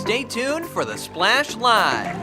Stay tuned for the Splash Live.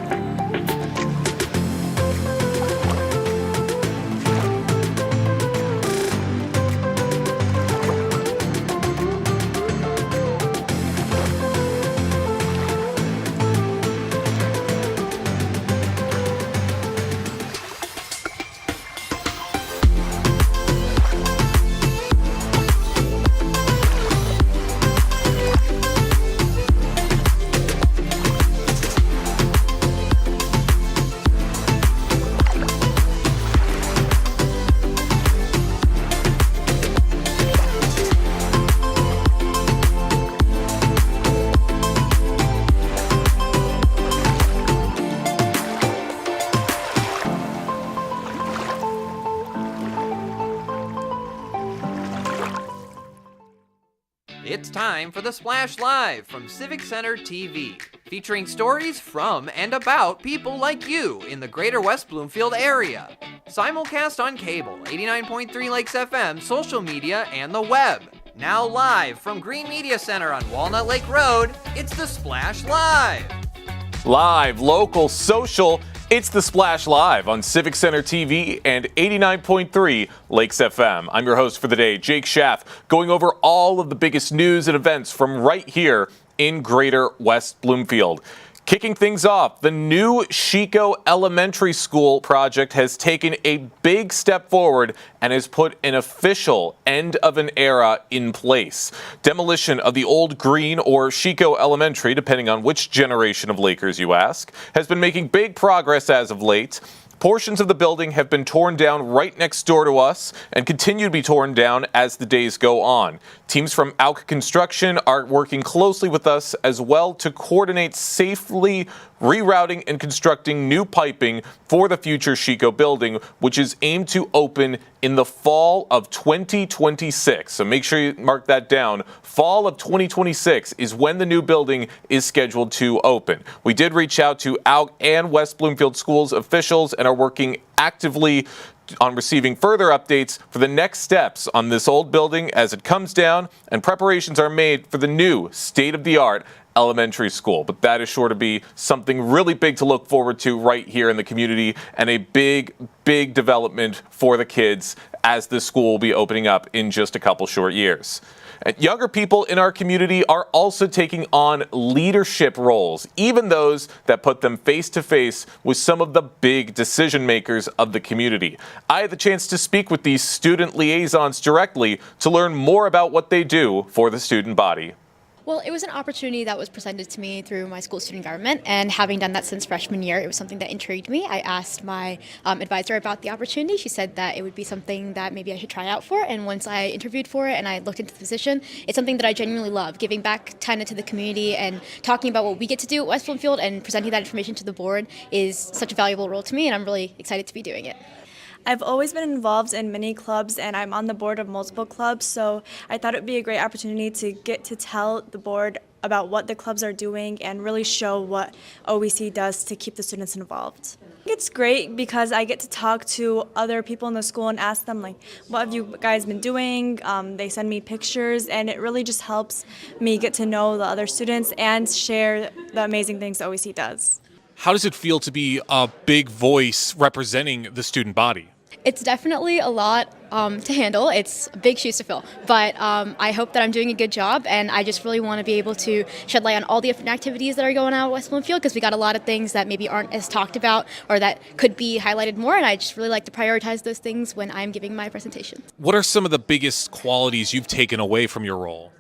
It's time for the Splash Live from Civic Center TV, featuring stories from and about people like you in the Greater West Bloomfield area. Simulcast on cable, 89.3 Lakes FM, social media, and the web. Now live from Green Media Center on Walnut Lake Road, it's the Splash Live. Live, local, social, it's the Splash Live on Civic Center TV and 89.3 Lakes FM. I'm your host for the day, Jake Schaff, going over all of the biggest news and events from right here in Greater West Bloomfield. Kicking things off, the new Chico Elementary School project has taken a big step forward and has put an official end of an era in place. Demolition of the old Green or Chico Elementary, depending on which generation of Lakers you ask, has been making big progress as of late. Portions of the building have been torn down right next door to us and continue to be torn down as the days go on. Teams from AUK Construction are working closely with us as well to coordinate safely rerouting and constructing new piping for the future Chico building, which is aimed to open in the fall of 2026. So make sure you mark that down. Fall of 2026 is when the new building is scheduled to open. We did reach out to AUK and West Bloomfield Schools officials and are working actively on receiving further updates for the next steps on this old building as it comes down, and preparations are made for the new state-of-the-art elementary school. But that is sure to be something really big to look forward to right here in the community, and a big development for the kids as this school will be opening up in just a couple short years. And younger people in our community are also taking on leadership roles, even those that put them face to face with some of the big decision makers of the community. I had the chance to speak with these student liaisons directly to learn more about what they do for the student body. Well, it was an opportunity that was presented to me through my school student government, and having done that since freshman year, it was something that intrigued me. I asked my advisor about the opportunity. She said that it would be something that maybe I should try out for, and once I interviewed for it and I looked into the position, it's something that I genuinely love, giving back kind of to the community and talking about what we get to do at West Bloomfield and presenting that information to the board is such a valuable role to me, and I'm really excited to be doing it. I've always been involved in many clubs, and I'm on the board of multiple clubs, so I thought it would be a great opportunity to get to tell the board about what the clubs are doing and really show what OEC does to keep the students involved. It's great because I get to talk to other people in the school and ask them, like, what have you guys been doing? They send me pictures, and it really just helps me get to know the other students and share the amazing things OEC does. How does it feel to be a big voice representing the student body? It's definitely a lot to handle. It's big shoes to fill, but I hope that I'm doing a good job, and I just really want to be able to shed light on all the different activities that are going on at West Bloomfield, because we got a lot of things that maybe aren't as talked about or that could be highlighted more, and I just really like to prioritize those things when I'm giving my presentation. What are some of the biggest qualities you've taken away from your role?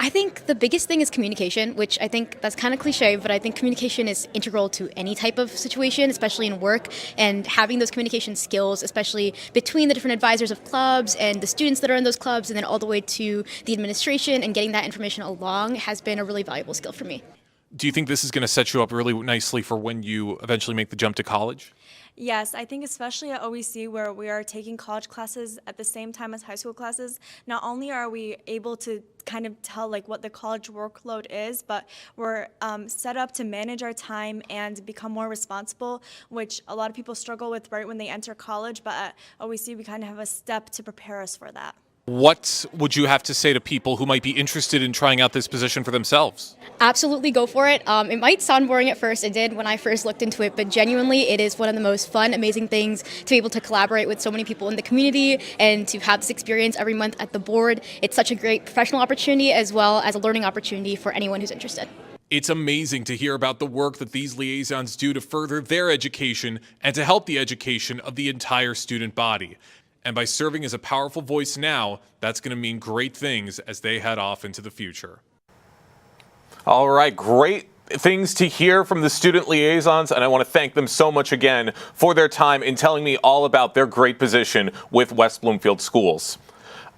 I think the biggest thing is communication, which I think that's kind of cliche, but I think communication is integral to any type of situation, especially in work, and having those communication skills, especially between the different advisors of clubs and the students that are in those clubs, and then all the way to the administration and getting that information along, has been a really valuable skill for me. Do you think this is going to set you up really nicely for when you eventually make the jump to college? Yes, I think especially at OEC, where we are taking college classes at the same time as high school classes, not only are we able to kind of tell like what the college workload is, but we're set up to manage our time and become more responsible, which a lot of people struggle with right when they enter college, but at OEC we kind of have a step to prepare us for that. What would you have to say to people who might be interested in trying out this position for themselves? Absolutely go for it. It might sound boring at first. It did when I first looked into it, but genuinely it is one of the most fun, amazing things to be able to collaborate with so many people in the community and to have this experience every month at the board. It's such a great professional opportunity as well as a learning opportunity for anyone who's interested. It's amazing to hear about the work that these liaisons do to further their education and to help the education of the entire student body. And by serving as a powerful voice now, that's going to mean great things as they head off into the future. All right, great things to hear from the student liaisons, and I want to thank them so much again for their time in telling me all about their great position with West Bloomfield Schools.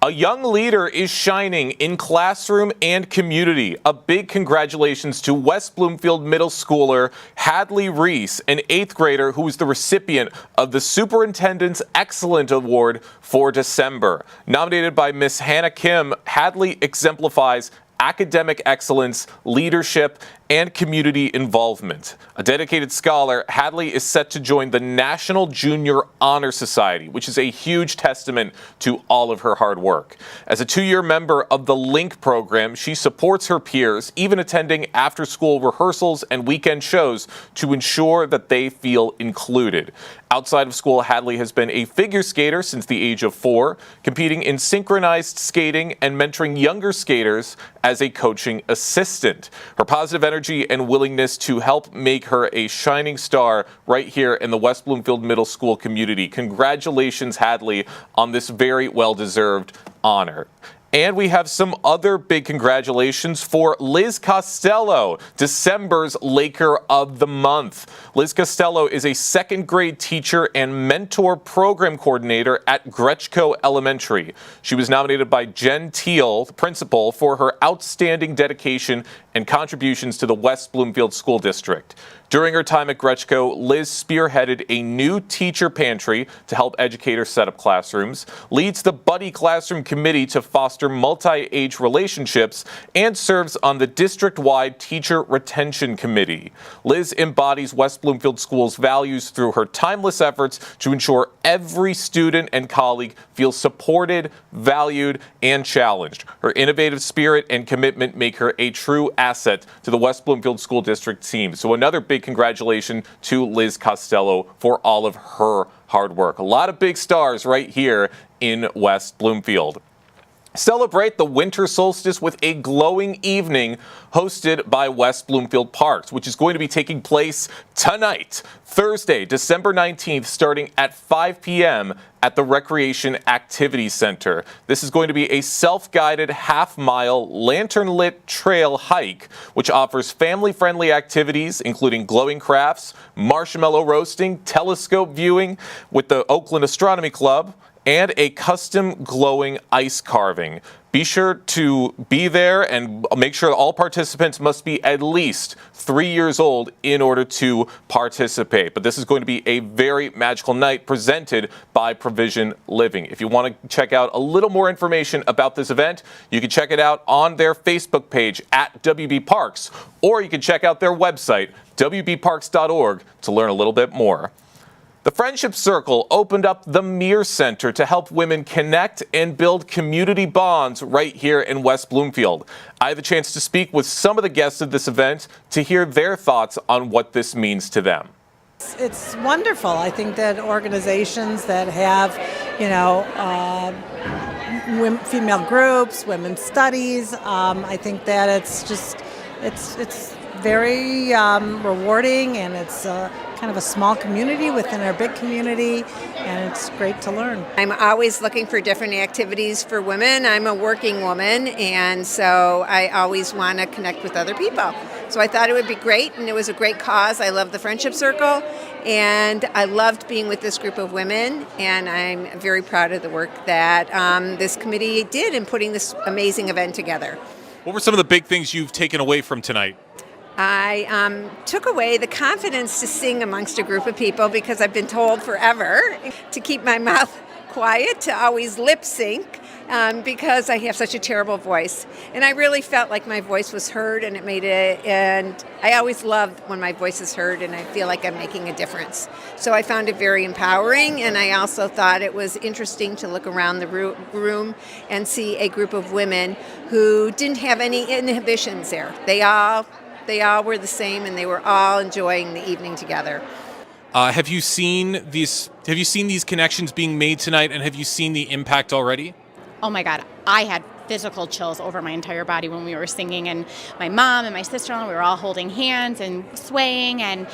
A young leader is shining in classroom and community. A big congratulations to West Bloomfield Middle Schooler Hadley Reese, an 8th grader who was the recipient of the Superintendent's Excellent Award for December. Nominated by Miss Hannah Kim, Hadley exemplifies academic excellence, leadership, and community involvement. A dedicated scholar, Hadley is set to join the National Junior Honor Society, which is a huge testament to all of her hard work. As a 2-year member of the LINK program, she supports her peers, even attending after-school rehearsals and weekend shows to ensure that they feel included. Outside of school, Hadley has been a figure skater since the age of 4, competing in synchronized skating and mentoring younger skaters as a coaching assistant. Her positive energy and willingness to help make her a shining star right here in the West Bloomfield Middle School community. Congratulations, Hadley, on this very well-deserved honor. And we have some other big congratulations for Liz Costello, December's Laker of the Month. Liz Costello is a 2nd grade teacher and mentor program coordinator at Gretchko Elementary. She was nominated by Jen Teal, the principal, for her outstanding dedication and contributions to the West Bloomfield School District. During her time at Gretchko, Liz spearheaded a new teacher pantry to help educators set up classrooms, leads the Buddy Classroom Committee to foster multi-age relationships, and serves on the district-wide Teacher Retention Committee. Liz embodies West Bloomfield School's values through her timeless efforts to ensure every student and colleague feels supported, valued, and challenged. Her innovative spirit and commitment make her a true asset to the West Bloomfield School District team. So another big congratulations to Liz Costello for all of her hard work. A lot of big stars right here in West Bloomfield. Celebrate the winter solstice with a glowing evening hosted by West Bloomfield Parks, which is going to be taking place tonight, Thursday, December 19th, starting at 5 p.m. at the Recreation Activity Center. This is going to be a self-guided half-mile lantern-lit trail hike, which offers family-friendly activities, including glowing crafts, marshmallow roasting, telescope viewing with the Oakland Astronomy Club, and a custom glowing ice carving. Be sure to be there and make sure all participants must be at least 3 years old in order to participate. But this is going to be a very magical night presented by Provision Living. If you want to check out a little more information about this event, you can check it out on their Facebook page at WB Parks, or you can check out their website, wbparks.org, to learn a little bit more. The Friendship Circle opened up the Meir Center to help women connect and build community bonds right here in West Bloomfield. I had the chance to speak with some of the guests of this event to hear their thoughts on what this means to them. It's wonderful. I think that organizations that have, female groups, women's studies, I think that it's very rewarding, and it's kind of a small community within our big community, and it's great to learn. I'm always looking for different activities for women. I'm a working woman, and so I always want to connect with other people. So I thought it would be great, and it was a great cause. I love the Friendship Circle, and I loved being with this group of women, and I'm very proud of the work that this committee did in putting this amazing event together. What were some of the big things you've taken away from tonight? I took away the confidence to sing amongst a group of people, because I've been told forever to keep my mouth quiet, to always lip sync, because I have such a terrible voice. And I really felt like my voice was heard, and it made it, and I always love when my voice is heard and I feel like I'm making a difference. So I found it very empowering, and I also thought it was interesting to look around the room and see a group of women who didn't have any inhibitions there. They all were the same, and they were all enjoying the evening together. Have you seen these connections being made tonight, and have you seen the impact already? Oh my God, I had physical chills over my entire body when we were singing, and my mom and my sister-in-law, we were all holding hands and swaying, and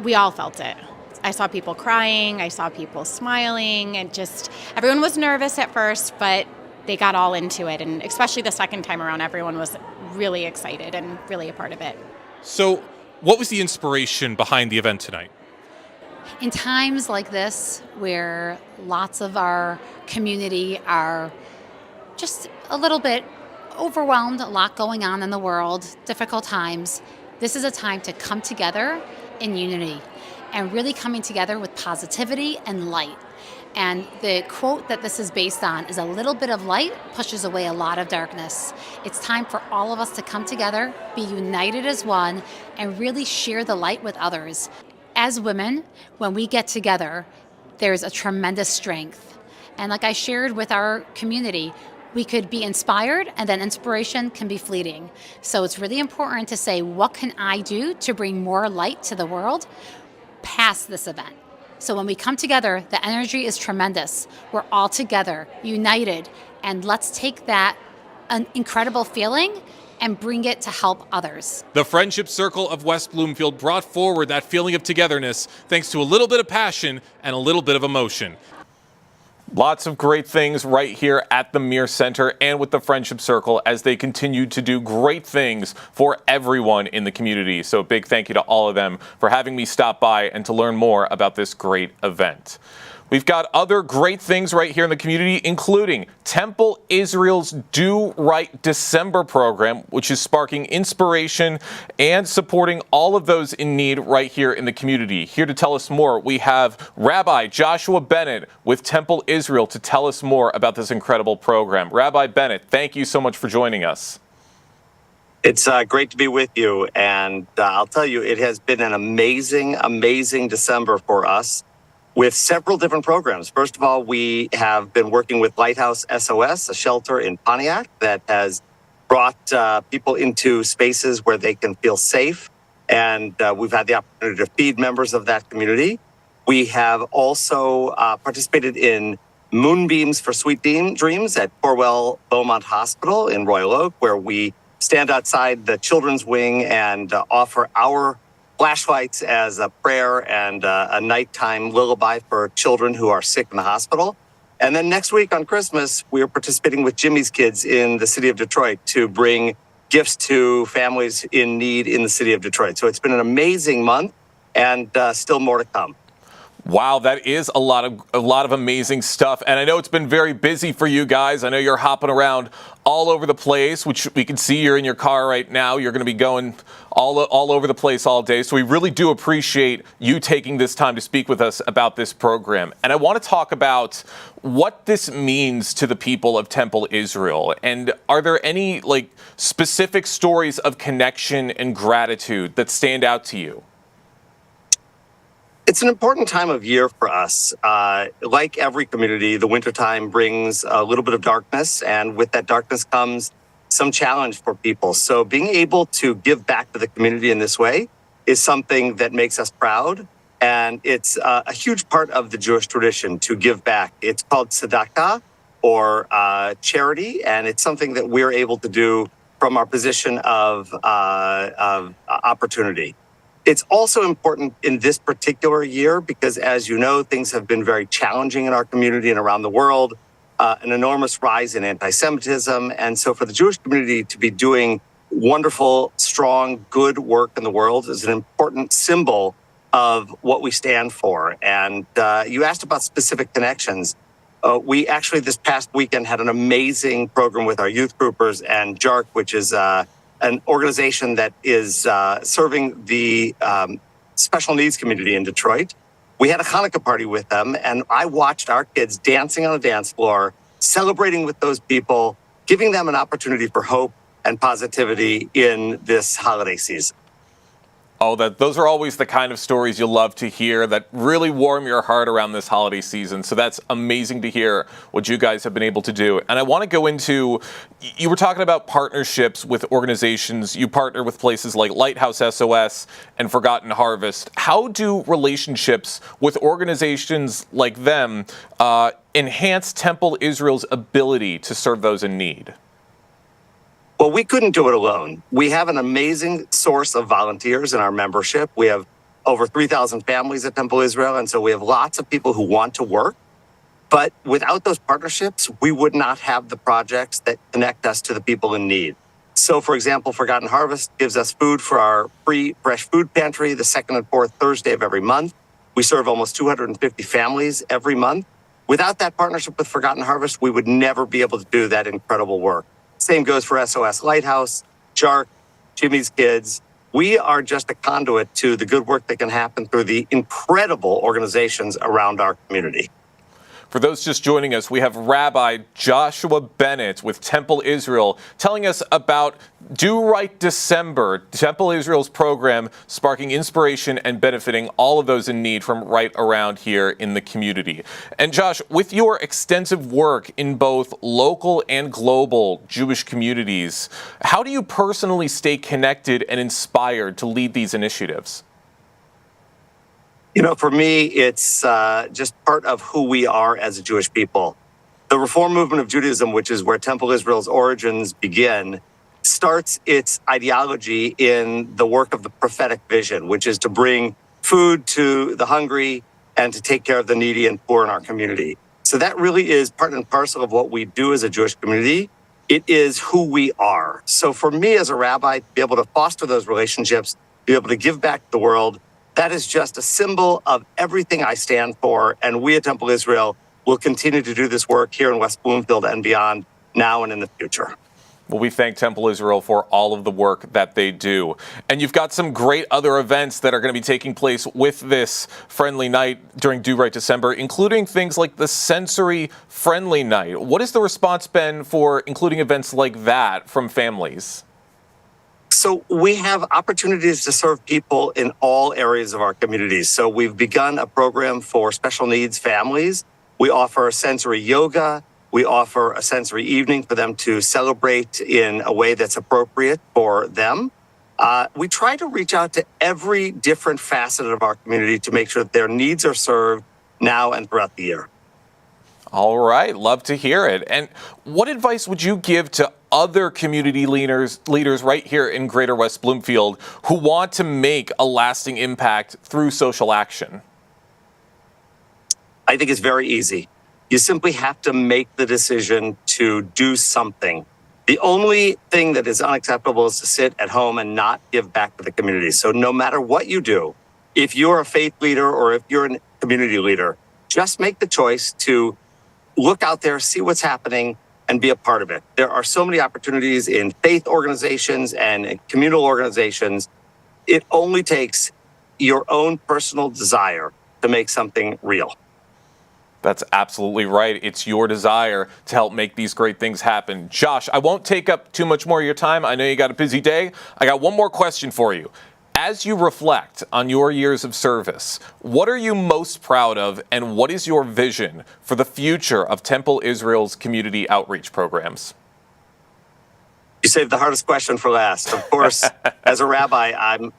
we all felt it. I saw people crying, I saw people smiling, and just everyone was nervous at first, but they got all into it, and especially the second time around, everyone was really excited and really a part of it. So, what was the inspiration behind the event tonight? In times like this, where lots of our community are just a little bit overwhelmed, a lot going on in the world, difficult times, this is a time to come together in unity and really coming together with positivity and light. And the quote that this is based on is, a little bit of light pushes away a lot of darkness. It's time for all of us to come together, be united as one, and really share the light with others. As women, when we get together, there's a tremendous strength. And like I shared with our community, we could be inspired, and then inspiration can be fleeting. So it's really important to say, what can I do to bring more light to the world past this event? So when we come together, the energy is tremendous. We're all together, united, and let's take that incredible feeling and bring it to help others. The Friendship Circle of West Bloomfield brought forward that feeling of togetherness thanks to a little bit of passion and a little bit of emotion. Lots of great things right here at the Meir Center and with the Friendship Circle as they continue to do great things for everyone in the community. So a big thank you to all of them for having me stop by and to learn more about this great event. We've got other great things right here in the community, including Temple Israel's Do Right December program, which is sparking inspiration and supporting all of those in need right here in the community. Here to tell us more, we have Rabbi Joshua Bennett with Temple Israel to tell us more about this incredible program. Rabbi Bennett, thank you so much for joining us. It's great to be with you, and I'll tell you, it has been an amazing, amazing December for us, with several different programs. First of all, we have been working with Lighthouse SOS, a shelter in Pontiac that has brought people into spaces where they can feel safe. And we've had the opportunity to feed members of that community. We have also participated in Moonbeams for Sweet Dreams at Corwell Beaumont Hospital in Royal Oak, where we stand outside the children's wing and offer our flashlights as a prayer and a nighttime lullaby for children who are sick in the hospital. And then next week on Christmas, we are participating with Jimmy's Kids in the city of Detroit to bring gifts to families in need in the city of Detroit. So it's been an amazing month, and still more to come. Wow, that is a lot of amazing stuff. And I know it's been very busy for you guys. I know you're hopping around all over the place, which we can see you're in your car right now. You're going to be going all over the place all day. So we really do appreciate you taking this time to speak with us about this program. And I want to talk about what this means to the people of Temple Israel. And are there any specific stories of connection and gratitude that stand out to you? It's an important time of year for us. Like every community, the wintertime brings a little bit of darkness, and with that darkness comes some challenge for people. So being able to give back to the community in this way is something that makes us proud, and it's a huge part of the Jewish tradition to give back. It's called tzedakah, or charity, and it's something that we're able to do from our position of opportunity. It's also important in this particular year because, as you know, things have been very challenging in our community and around the world, an enormous rise in anti-Semitism. And so for the Jewish community to be doing wonderful, strong, good work in the world is an important symbol of what we stand for. And you asked about specific connections. We actually this past weekend had an amazing program with our youth groupers and JARC, which is an organization that is serving the special needs community in Detroit. We had a Hanukkah party with them, and I watched our kids dancing on a dance floor celebrating with those people, giving them an opportunity for hope and positivity in this holiday season. Oh, those are always the kind of stories you love to hear that really warm your heart around this holiday season. So that's amazing to hear what you guys have been able to do. And I want to go into, you were talking about partnerships with organizations. You partner with places like Lighthouse SOS and Forgotten Harvest. How do relationships with organizations like them enhance Temple Israel's ability to serve those in need? Well, we couldn't do it alone. We have an amazing source of volunteers in our membership. We have over 3,000 families at Temple Israel, and so we have lots of people who want to work. But without those partnerships, we would not have the projects that connect us to the people in need. So, for example, Forgotten Harvest gives us food for our free fresh food pantry the second and fourth Thursday of every month. We serve almost 250 families every month. Without that partnership with Forgotten Harvest, we would never be able to do that incredible work. Same goes for SOS Lighthouse, JARC, Jimmy's Kids. We are just a conduit to the good work that can happen through the incredible organizations around our community. For those just joining us, we have Rabbi Joshua Bennett with Temple Israel telling us about Do Right December, Temple Israel's program sparking inspiration and benefiting all of those in need from right around here in the community. And Josh, with your extensive work in both local and global Jewish communities, how do you personally stay connected and inspired to lead these initiatives? You know, for me, it's just part of who we are as a Jewish people. The Reform movement of Judaism, which is where Temple Israel's origins begin, starts its ideology in the work of the prophetic vision, which is to bring food to the hungry and to take care of the needy and poor in our community. So that really is part and parcel of what we do as a Jewish community. It is who we are. So for me as a rabbi, to be able to foster those relationships, be able to give back to the world, that is just a symbol of everything I stand for, and we at Temple Israel will continue to do this work here in West Bloomfield and beyond, now and in the future. Well, we thank Temple Israel for all of the work that they do. And you've got some great other events that are going to be taking place with this friendly night during Do Right December, including things like the Sensory Friendly Night. What has the response been for including events like that from families? So we have opportunities to serve people in all areas of our communities. So we've begun a program for special needs families. We offer sensory yoga. We offer a sensory evening for them to celebrate in a way that's appropriate for them. We try to reach out to every different facet of our community to make sure that their needs are served now and throughout the year. All right, love to hear it. And what advice would you give to other community leaders right here in Greater West Bloomfield who want to make a lasting impact through social action? I think it's very easy. You simply have to make the decision to do something. The only thing that is unacceptable is to sit at home and not give back to the community. So no matter what you do, if you're a faith leader or if you're a community leader, just make the choice to look out there, see what's happening, and be a part of it. There are so many opportunities in faith organizations and in communal organizations. It only takes your own personal desire to make something real. That's absolutely right. It's your desire to help make these great things happen. Josh, I won't take up too much more of your time. I know you got a busy day. I got one more question for you. As you reflect on your years of service, what are you most proud of, and what is your vision for the future of Temple Israel's community outreach programs? You saved the hardest question for last. Of course, as a rabbi,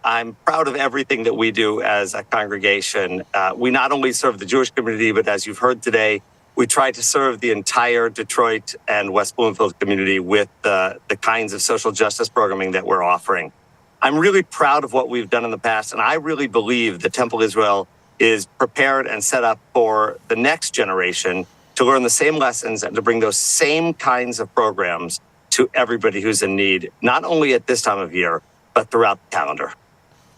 I'm proud of everything that we do as a congregation. We not only serve the Jewish community, but as you've heard today, we try to serve the entire Detroit and West Bloomfield community with the kinds of social justice programming that we're offering. I'm really proud of what we've done in the past, and I really believe that Temple Israel is prepared and set up for the next generation to learn the same lessons and to bring those same kinds of programs to everybody who's in need, not only at this time of year, but throughout the calendar.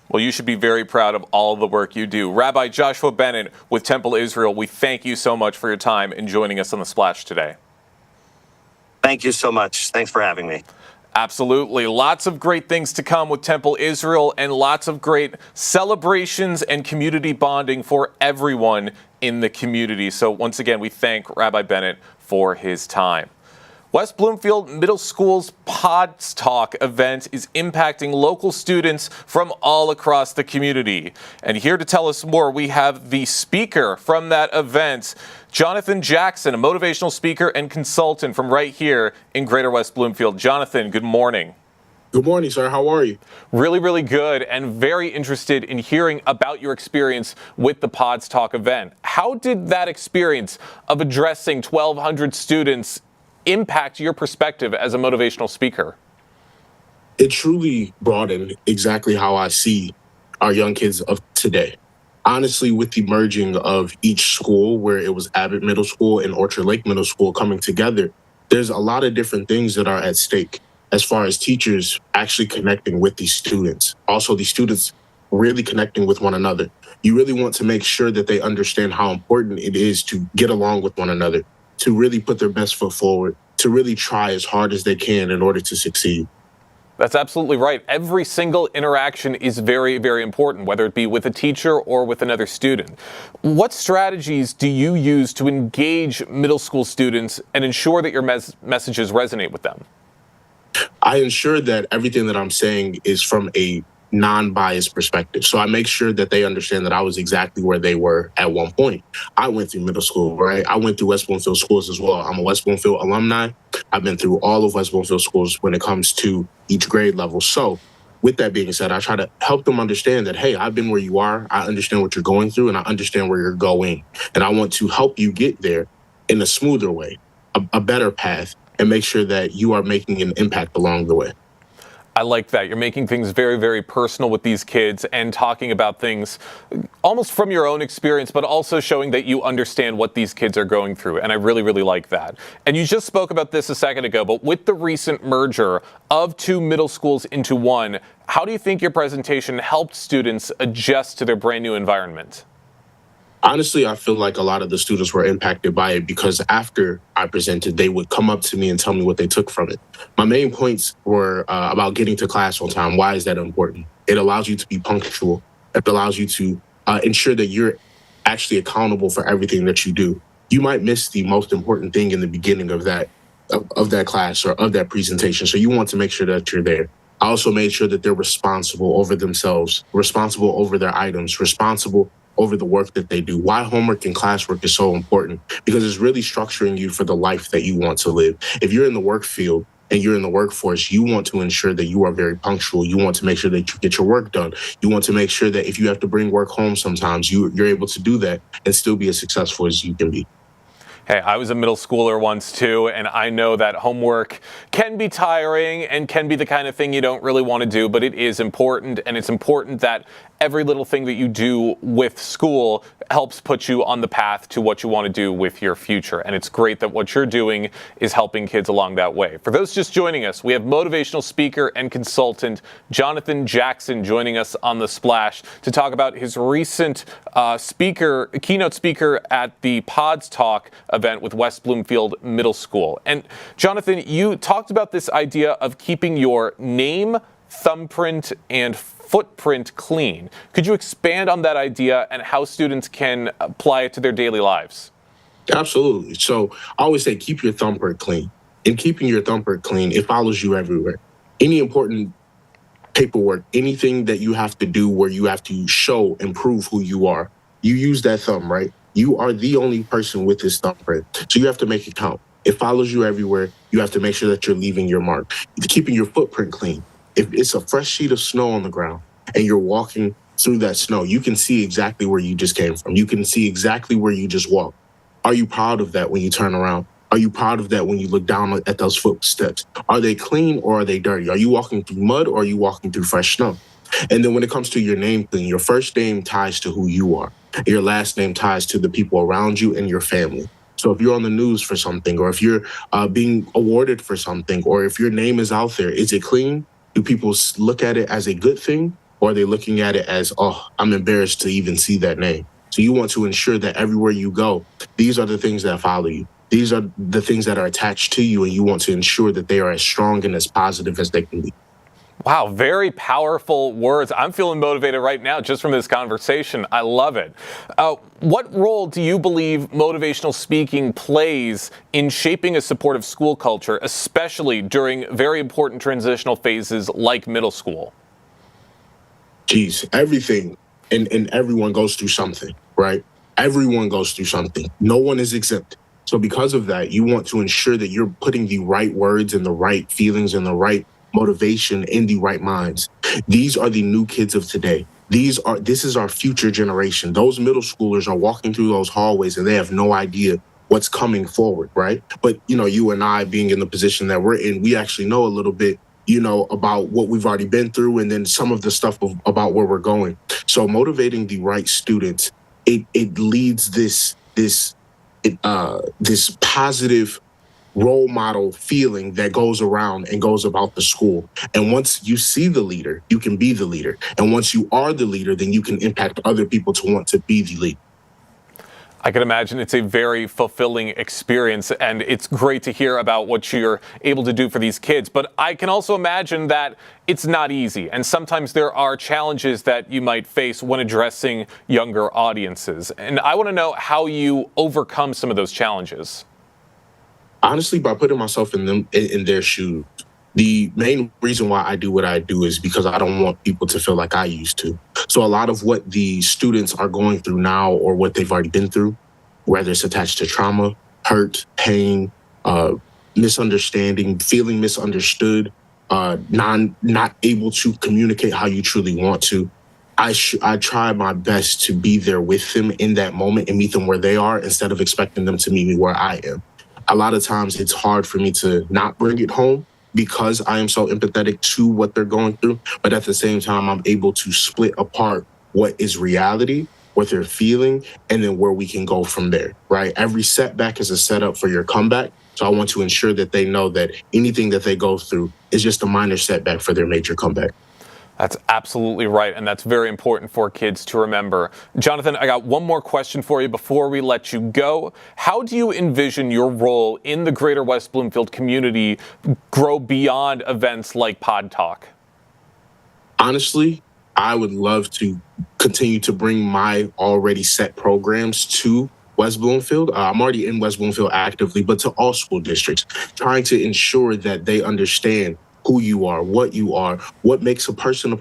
Well, you should be very proud of all the work you do. Rabbi Joshua Bennett with Temple Israel, we thank you so much for your time and joining us on The Splash today. Thank you so much. Thanks for having me. Absolutely. Lots of great things to come with Temple Israel and lots of great celebrations and community bonding for everyone in the community. So once again, we thank Rabbi Bennett for for his time. West Bloomfield Middle School's Pods Talk event is impacting local students from all across the community. And here to tell us more, we have the speaker from that event, Jonathan Jackson, a motivational speaker and consultant from right here in Greater West Bloomfield. Jonathan, good morning. Good morning, sir. How are you? Really, really good, and very interested in hearing about your experience with the Pods Talk event. How did that experience of addressing 1,200 students impact your perspective as a motivational speaker? It truly broadened exactly how I see our young kids of today. Honestly, with the merging of each school, where it was Abbott Middle School and Orchard Lake Middle School coming together, there's a lot of different things that are at stake as far as teachers actually connecting with these students. Also, the students really connecting with one another. You really want to make sure that they understand how important it is to get along with one another, to really put their best foot forward, to really try as hard as they can in order to succeed. That's absolutely right. Every single interaction is very, very important, whether it be with a teacher or with another student. What strategies do you use to engage middle school students and ensure that your messages resonate with them? I ensure that everything that I'm saying is from a non-biased perspective. So I make sure that they understand that I was exactly where they were at one point. I went through middle school, right? I went through West Bloomfield schools as well. I'm a West Bloomfield alumni. I've been through all of West Bloomfield schools when it comes to each grade level. So with that being said, I try to help them understand that, hey, I've been where you are. I understand what you're going through and I understand where you're going. And I want to help you get there in a smoother way, a better path, and make sure that you are making an impact along the way. I like that. You're making things very, very personal with these kids and talking about things almost from your own experience, but also showing that you understand what these kids are going through. And I really, really like that. And you just spoke about this a second ago, but with the recent merger of two middle schools into one, how do you think your presentation helped students adjust to their brand new environment? Honestly, I feel like a lot of the students were impacted by it because after I presented, they would come up to me and tell me what they took from it. My main points were about getting to class on time. Why is that important? It allows you to be punctual. It allows you to ensure that you're actually accountable for everything that you do. You might miss the most important thing in the beginning of that class or of that presentation. So you want to make sure that you're there. I also made sure that they're responsible over themselves, responsible over their items, responsible over the work that they do. Why homework and classwork is so important? Because it's really structuring you for the life that you want to live. If you're in the work field and you're in the workforce, you want to ensure that you are very punctual. You want to make sure that you get your work done. You want to make sure that if you have to bring work home sometimes, you're able to do that and still be as successful as you can be. Hey, I was a middle schooler once too, and I know that homework can be tiring and can be the kind of thing you don't really want to do, but it is important, and it's important that every little thing that you do with school helps put you on the path to what you want to do with your future. And it's great that what you're doing is helping kids along that way. For those just joining us, we have motivational speaker and consultant Jonathan Jackson joining us on The Splash to talk about his recent keynote speaker at the Pods Talk event with West Bloomfield Middle School. And Jonathan, you talked about this idea of keeping your name, thumbprint, and footprint clean. Could you expand on that idea and how students can apply it to their daily lives? Absolutely. So I always say keep your thumbprint clean. In keeping your thumbprint clean, it follows you everywhere. Any important paperwork, anything that you have to do where you have to show and prove who you are, you use that thumb, right? You are the only person with this thumbprint. So you have to make it count. It follows you everywhere. You have to make sure that you're leaving your mark. Keeping your footprint clean. If it's a fresh sheet of snow on the ground and you're walking through that snow, you can see exactly where you just came from. You can see exactly where you just walked. Are you proud of that when you turn around? Are you proud of that when you look down at those footsteps? Are they clean or are they dirty? Are you walking through mud or are you walking through fresh snow? And then when it comes to your name clean, your first name ties to who you are. Your last name ties to the people around you and your family. So if you're on the news for something, or if you're being awarded for something, or if your name is out there, is it clean? Do people look at it as a good thing, or are they looking at it as, oh, I'm embarrassed to even see that name? So you want to ensure that everywhere you go, these are the things that follow you. These are the things that are attached to you, and you want to ensure that they are as strong and as positive as they can be. Wow, very powerful words. I'm feeling motivated right now just from this conversation. I love it. What role do you believe motivational speaking plays in shaping a supportive school culture, especially during very important transitional phases like middle school? Geez, everything and everyone goes through something, right? Everyone goes through something. No one is exempt. So because of that, you want to ensure that you're putting the right words and the right feelings and the right motivation in the right minds. These are the new kids of today. This is our future generation. Those middle schoolers are walking through those hallways and they have no idea what's coming forward, right? But, you and I being in the position that we're in, we actually know a little bit, about what we've already been through and then some of the stuff about where we're going. So motivating the right students, it leads this positive role model feeling that goes around and goes about the school. And once you see the leader, you can be the leader. And once you are the leader, then you can impact other people to want to be the leader. I can imagine it's a very fulfilling experience, and it's great to hear about what you're able to do for these kids. But I can also imagine that it's not easy, and sometimes there are challenges that you might face when addressing younger audiences. And I want to know how you overcome some of those challenges. Honestly, by putting myself in their shoes. The main reason why I do what I do is because I don't want people to feel like I used to. So a lot of what the students are going through now or what they've already been through, whether it's attached to trauma, hurt, pain, misunderstanding, feeling misunderstood, not able to communicate how you truly want to, I try my best to be there with them in that moment and meet them where they are instead of expecting them to meet me where I am. A lot of times it's hard for me to not bring it home because I am so empathetic to what they're going through. But at the same time, I'm able to split apart what is reality, what they're feeling, and then where we can go from there, right? Every setback is a setup for your comeback. So I want to ensure that they know that anything that they go through is just a minor setback for their major comeback. That's absolutely right, and that's very important for kids to remember. Jonathan, I got one more question for you before we let you go. How do you envision your role in the Greater West Bloomfield community grow beyond events like Pod Talk? Honestly, I would love to continue to bring my already set programs to West Bloomfield. I'm already in West Bloomfield actively, but to all school districts, trying to ensure that they understand who you are, what makes a person,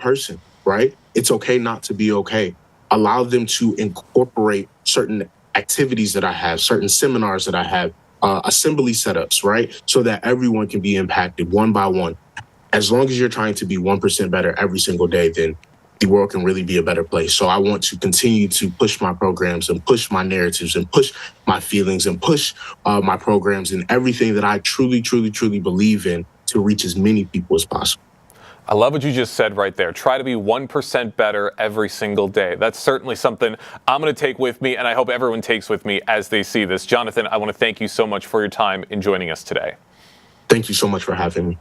right? It's okay not to be okay. Allow them to incorporate certain activities that I have, certain seminars that I have, assembly setups, right? So that everyone can be impacted one by one. As long as you're trying to be 1% better every single day, then the world can really be a better place. So I want to continue to push my programs and push my narratives and push my feelings and push my programs and everything that I truly, truly, truly believe in to reach as many people as possible. I love what you just said right there. Try to be 1% better every single day. That's certainly something I'm going to take with me, and I hope everyone takes with me as they see this. Jonathan, I want to thank you so much for your time in joining us today. Thank you so much for having me.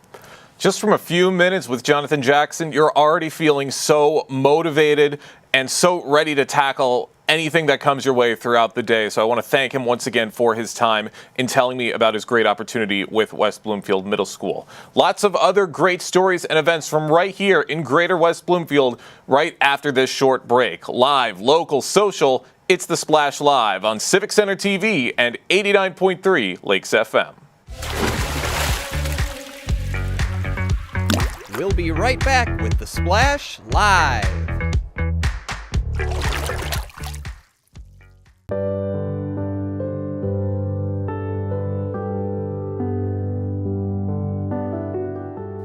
Just from a few minutes with Jonathan Jackson, you're already feeling so motivated and so ready to tackle anything that comes your way throughout the day. So I want to thank him once again for his time in telling me about his great opportunity with West Bloomfield Middle School. Lots of other great stories and events from right here in Greater West Bloomfield right after this short break. Live, local, social, it's The Splash Live on Civic Center TV and 89.3 Lakes FM. We'll be right back with The Splash Live.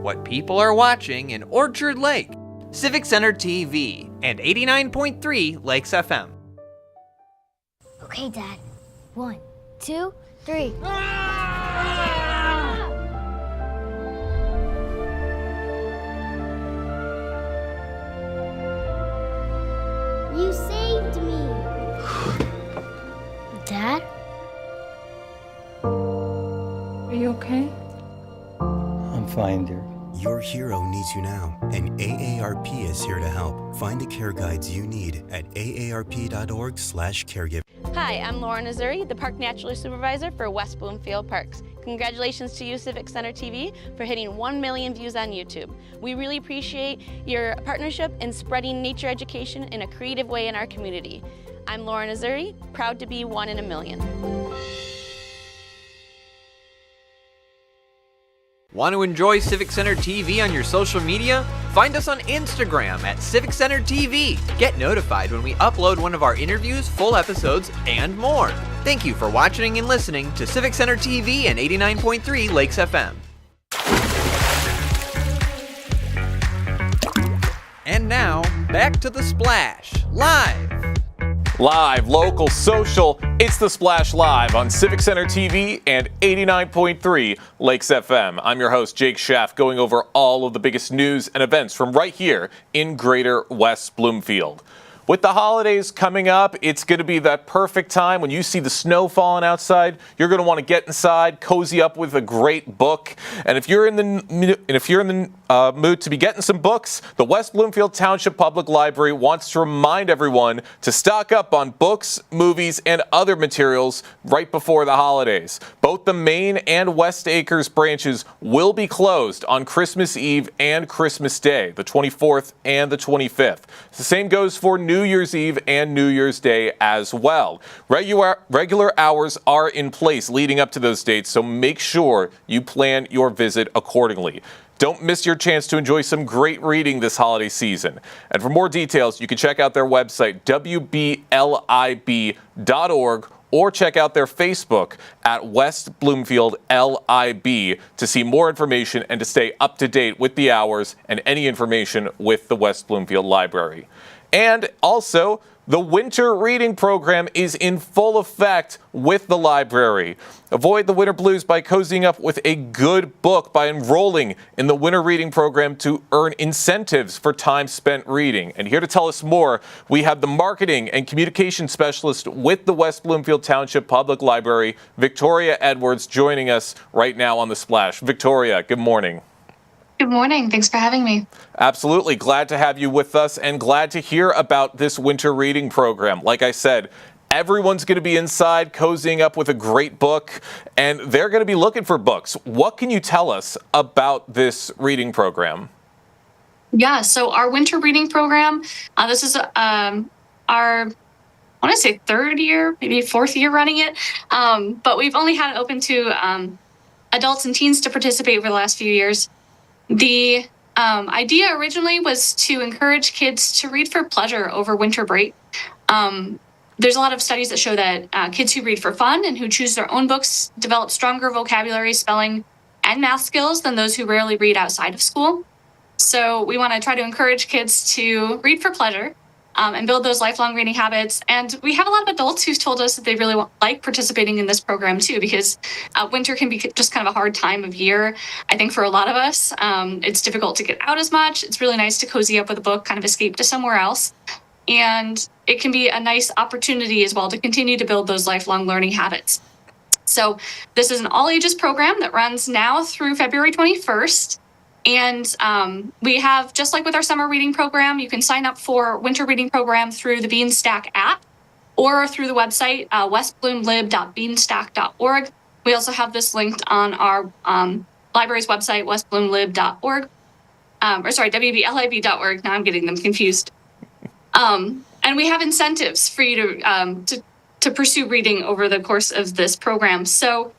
What people are watching in Orchard Lake, Civic Center TV, and 89.3 Lakes FM. Okay, Dad. 1, 2, 3. You saved me. Dad? Are you okay? I'm fine, dear. Your hero needs you now, and AARP is here to help. Find the care guides you need at aarp.org/caregiving. Hi, I'm Lauren Azuri, the Park Naturalist Supervisor for West Bloomfield Parks. Congratulations to you, Civic Center TV, for hitting 1 million views on YouTube. We really appreciate your partnership in spreading nature education in a creative way in our community. I'm Lauren Azuri, proud to be 1 in a million. Want to enjoy Civic Center TV on your social media? Find us on Instagram at Civic Center TV. Get notified when we upload one of our interviews, full episodes, and more. Thank you for watching and listening to Civic Center TV and 89.3 Lakes FM. And now, back to The Splash, live. Live, local, social, it's The Splash Live on Civic Center TV and 89.3 Lakes FM. I'm your host, Jake Schaff, going over all of the biggest news and events from right here in Greater West Bloomfield. With the holidays coming up, it's going to be that perfect time when you see the snow falling outside. You're going to want to get inside, cozy up with a great book. And if you're in the mood to be getting some books, the West Bloomfield Township Public Library wants to remind everyone to stock up on books, movies, and other materials right before the holidays. Both the Main and West Acres branches will be closed on Christmas Eve and Christmas Day, the 24th and the 25th. The same goes for New Year's Eve and New Year's Day as well. Regular hours are in place leading up to those dates, so make sure you plan your visit accordingly. Don't miss your chance to enjoy some great reading this holiday season. And for more details, you can check out their website, wblib.org, or check out their Facebook at West Bloomfield LIB to see more information and to stay up to date with the hours and any information with the West Bloomfield Library. And also, the winter reading program is in full effect with the library. Avoid the winter blues by cozying up with a good book by enrolling in the winter reading program to earn incentives for time spent reading. And here to tell us more, we have the marketing and communication specialist with the West Bloomfield Township Public Library, Victoria Edwards, joining us right now on The Splash. Victoria, good morning. Good morning. Thanks for having me. Absolutely. Glad to have you with us and glad to hear about this winter reading program. Like I said, everyone's going to be inside cozying up with a great book, and they're going to be looking for books. What can you tell us about this reading program? Yeah, so our winter reading program, this is our, I want to say 3rd year, maybe 4th year running it, but we've only had it open to adults and teens to participate over the last few years. The idea originally was to encourage kids to read for pleasure over winter break. There's a lot of studies that show that kids who read for fun and who choose their own books develop stronger vocabulary, spelling, and math skills than those who rarely read outside of school. So we want to try to encourage kids to read for pleasure and build those lifelong reading habits. And we have a lot of adults who've told us that they really like participating in this program too, because winter can be just kind of a hard time of year. I think for a lot of us, it's difficult to get out as much. It's really nice to cozy up with a book, kind of escape to somewhere else. And it can be a nice opportunity as well to continue to build those lifelong learning habits. So this is an all ages program that runs now through February 21st. And we have, just like with our summer reading program, you can sign up for winter reading program through the Beanstack app or through the website, westbloomlib.beanstack.org. We also have this linked on our library's website, westbloomlib.org, wblib.org. Now I'm getting them confused. And we have incentives for you to pursue reading over the course of this program. So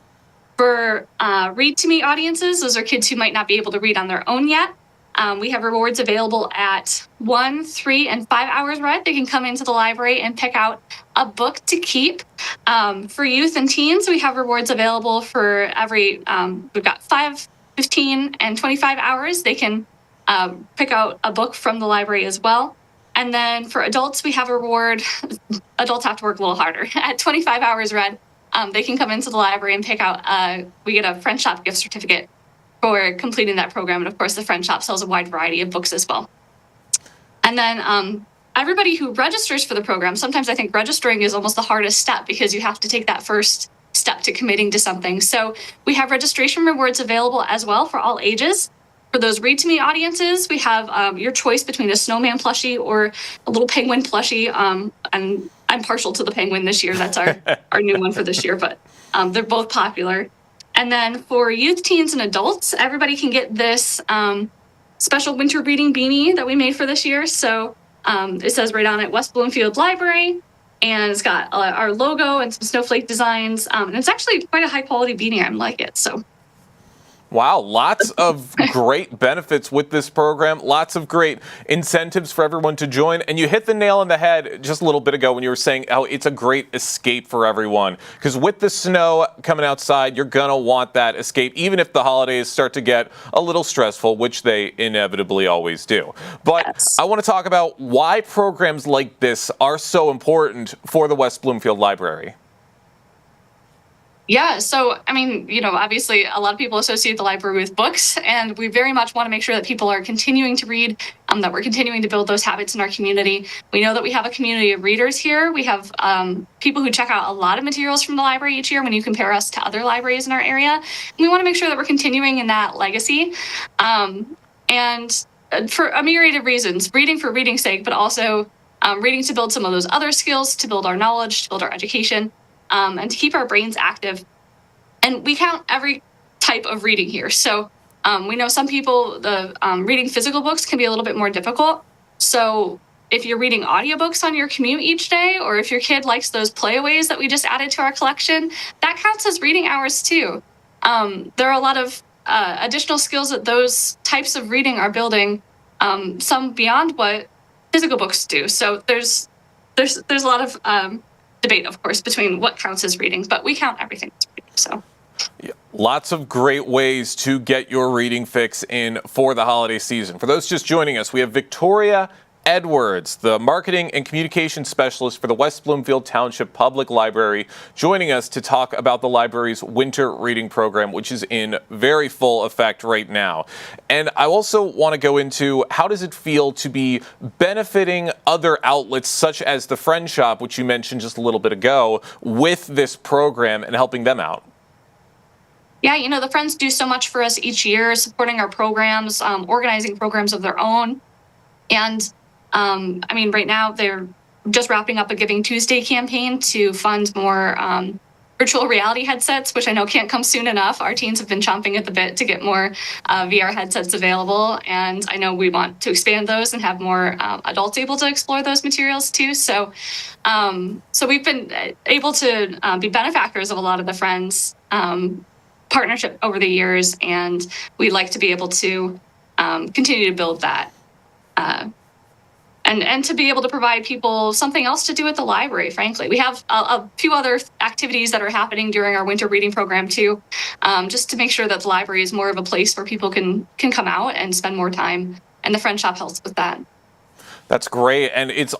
for Read to Me audiences, those are kids who might not be able to read on their own yet. We have rewards available at 1, 3, and 5 hours read. They can come into the library and pick out a book to keep. For youth and teens, we have rewards available for every, we've got 5, 15, and 25 hours. They can pick out a book from the library as well. And then for adults, we have a reward. Adults have to work a little harder. At 25 hours read, they can come into the library and pick out, we get a Friend Shop gift certificate for completing that program. And of course, the Friend Shop sells a wide variety of books as well. And then everybody who registers for the program, sometimes I think registering is almost the hardest step because you have to take that first step to committing to something. So we have registration rewards available as well for all ages. For those Read to Me audiences, we have your choice between a snowman plushie or a little penguin plushie. And I'm partial to the penguin this year. That's our new one for this year, but they're both popular. And then for youth, teens, and adults, everybody can get this special winter reading beanie that we made for this year. So it says right on it, West Bloomfield Library, and it's got our logo and some snowflake designs. And it's actually quite a high quality beanie. I like it. So. Wow, lots of great benefits with this program, lots of great incentives for everyone to join. And you hit the nail on the head just a little bit ago when you were saying how it's a great escape for everyone. Because with the snow coming outside, you're going to want that escape, even if the holidays start to get a little stressful, which they inevitably always do. But yes. I want to talk about why programs like this are so important for the West Bloomfield Library. Yeah, so, I mean, obviously a lot of people associate the library with books, and we very much want to make sure that people are continuing to read, that we're continuing to build those habits in our community. We know that we have a community of readers here. We have people who check out a lot of materials from the library each year when you compare us to other libraries in our area. And we want to make sure that we're continuing in that legacy. And for a myriad of reasons, reading for reading's sake, but also reading to build some of those other skills, to build our knowledge, to build our education. And to keep our brains active. And we count every type of reading here. So we know some people, the reading physical books can be a little bit more difficult. So if you're reading audiobooks on your commute each day, or if your kid likes those playaways that we just added to our collection, that counts as reading hours too. There are a lot of additional skills that those types of reading are building, some beyond what physical books do. So there's a lot of debate, of course, between what counts as reading, but we count everything as reading. So, yeah, lots of great ways to get your reading fix in for the holiday season. For those just joining us, we have Victoria Edwards, the Marketing and Communications Specialist for the West Bloomfield Township Public Library, joining us to talk about the library's winter reading program, which is in very full effect right now. And I also want to go into how does it feel to be benefiting other outlets such as the Friend Shop, which you mentioned just a little bit ago, with this program and helping them out? Yeah, the Friends do so much for us each year, supporting our programs, organizing programs of their own. And right now they're just wrapping up a Giving Tuesday campaign to fund more virtual reality headsets, which I know can't come soon enough. Our teens have been chomping at the bit to get more VR headsets available, and I know we want to expand those and have more adults able to explore those materials too. So we've been able to be benefactors of a lot of the Friends partnership over the years, and we'd like to be able to continue to build that. And to be able to provide people something else to do at the library, frankly. We have a few other activities that are happening during our winter reading program, too, just to make sure that the library is more of a place where people can come out and spend more time. And the Friend Shop helps with that. That's great. And it's